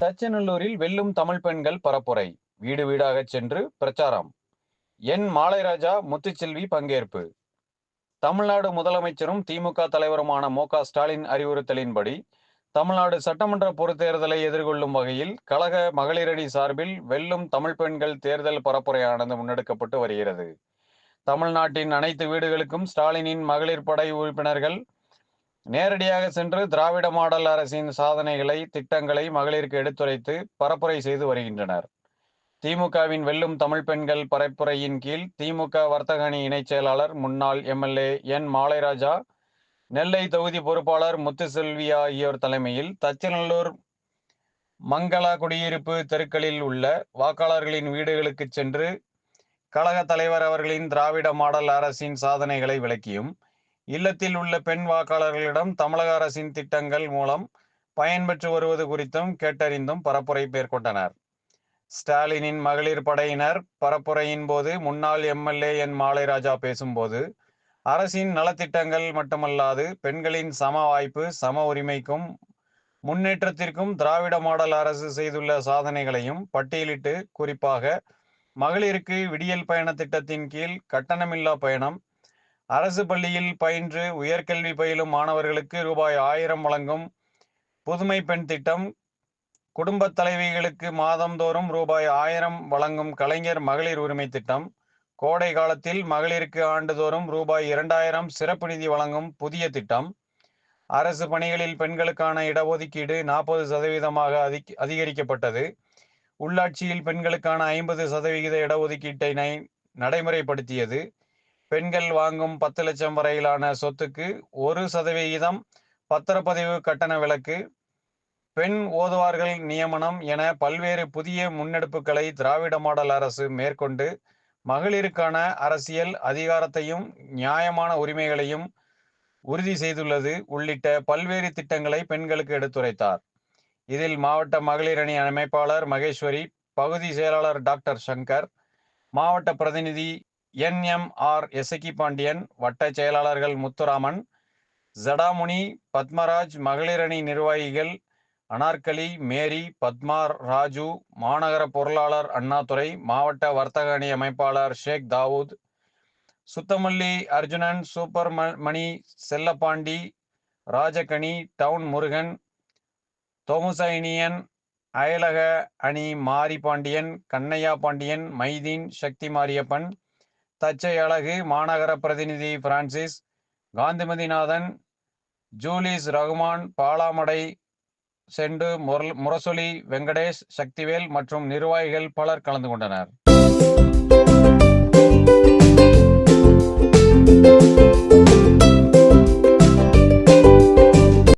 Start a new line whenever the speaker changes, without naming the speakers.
தச்சநல்லூரில் வெல்லும் தமிழ் பெண்கள் பரப்புரை, வீடு வீடாகச் சென்று பிரச்சாரம். என் மாலைராஜா முத்துச்செல்வி பங்கேற்பு. தமிழ்நாடு முதலமைச்சரும் திமுக தலைவருமான மு.க.ஸ்டாலின் அறிவுறுத்தலின்படி தமிழ்நாடு சட்டமன்ற பொதுத்தேர்தலை எதிர்கொள்ளும் வகையில் கழக மகளிரணி சார்பில் வெல்லும் தமிழ் பெண்கள் தேர்தல் பரப்புரையானது முன்னெடுக்கப்பட்டு வருகிறது. தமிழ்நாட்டின் அனைத்து வீடுகளுக்கும் ஸ்டாலினின் மகளிர் படை உறுப்பினர்கள் நேரடியாக சென்று திராவிட மாடல் அரசின் சாதனைகளை, திட்டங்களை மகளிருக்கு எடுத்துரைத்து பரப்புரை செய்து வருகின்றனர். திமுகவின் வெல்லும் தமிழ் பெண்கள் பரப்புரையின் கீழ் திமுக வர்த்தக அணி இணைச் செயலாளர், முன்னாள் எம்எல்ஏ என் மாலைராஜா, நெல்லை தொகுதி பொறுப்பாளர் முத்துசெல்வி ஆகியோர் தலைமையில் தச்சநல்லூர், மங்களா குடியிருப்பு தெருக்களில் உள்ள வாக்காளர்களின் வீடுகளுக்கு சென்று கழக தலைவர் அவர்களின் திராவிட மாடல் அரசின் சாதனைகளை விளக்கியும், இல்லத்தில் உள்ள பெண் வாக்காளர்களிடம் தமிழக அரசின் திட்டங்கள் மூலம் பயன்பெற்று வருவது குறித்தும் கேட்டறிந்தும் பரப்புரை மேற்கொண்டனர். ஸ்டாலினின் மகளிர் படையினர் பரப்புரையின் போது முன்னாள் எம்எல்ஏ என் மாலைராஜா பேசும்போது, அரசின் நலத்திட்டங்கள் மட்டுமல்லாது பெண்களின் சம வாய்ப்பு, சம உரிமைக்கும் முன்னேற்றத்திற்கும் திராவிட மாடல் அரசு செய்துள்ள சாதனைகளையும் பட்டியலிட்டு, குறிப்பாக மகளிருக்கு விடியல் பயண திட்டத்தின் கீழ் கட்டணமில்லா பயணம், அரசு பள்ளியில் பயின்று உயர்கல்வி பயிலும் மாணவர்களுக்கு ரூபாய் 1000 வழங்கும் புதுமை பெண் திட்டம், குடும்ப தலைவிகளுக்கு மாதந்தோறும் ரூபாய் 1000 வழங்கும் கலைஞர் மகளிர் உரிமை திட்டம், கோடை காலத்தில் மகளிருக்கு ஆண்டுதோறும் ரூபாய் 2000 சிறப்பு நிதி வழங்கும் புதிய திட்டம், அரசு பணிகளில் பெண்களுக்கான இடஒதுக்கீடு 40% அதிகரிக்கப்பட்டது, உள்ளாட்சியில் பெண்களுக்கான 50% இடஒதுக்கீட்டை நடைமுறைப்படுத்தியது, பெண்கள் வாங்கும் 10 லட்சம் வரையிலான சொத்துக்கு 1% பத்திரப்பதிவு கட்டண விலக்கு, பெண் ஓதுவார்கள் நியமனம் என பல்வேறு புதிய முன்னெடுப்புகளை திராவிட மாடல் அரசு மேற்கொண்டு மகளிருக்கான அரசியல் அதிகாரத்தையும் நியாயமான உரிமைகளையும் உறுதி செய்துள்ளது உள்ளிட்ட பல்வேறு திட்டங்களை பெண்களுக்கு எடுத்துரைத்தார். இதில் மாவட்ட மகளிர் அணி அமைப்பாளர் மகேஸ்வரி, பகுதி செயலாளர் டாக்டர் சங்கர், மாவட்ட பிரதிநிதி NMR எசக்கி பாண்டியன், வட்ட செயலாளர்கள் முத்துராமன், ஜடாமுனி, பத்மராஜ், மகளிரணி நிர்வாகிகள் அனார்கலி, மேரி, பத்மா, ராஜு, மாநகர பொருளாளர் அண்ணாதுரை, மாவட்ட வர்த்தக அணி அமைப்பாளர் ஷேக் Dawood, Suthamalli Arjunan, super money Chellapandi, Rajakani, down Murugan, தொமுசைனியன், அயலக அணி மாரி பாண்டியன், கண்ணையா பாண்டியன், மைதீன், சக்தி மாரியப்பன், தச்சை அழகு, மாநகர பிரதிநிதி பிரான்சிஸ், காந்திமதிநாதன், ஜூலிஸ் ரகுமான், பாலாமடை செண்டு, முரசொலி வெங்கடேஷ், சக்திவேல் மற்றும் நிர்வாகிகள் பலர் கலந்து கொண்டனர்.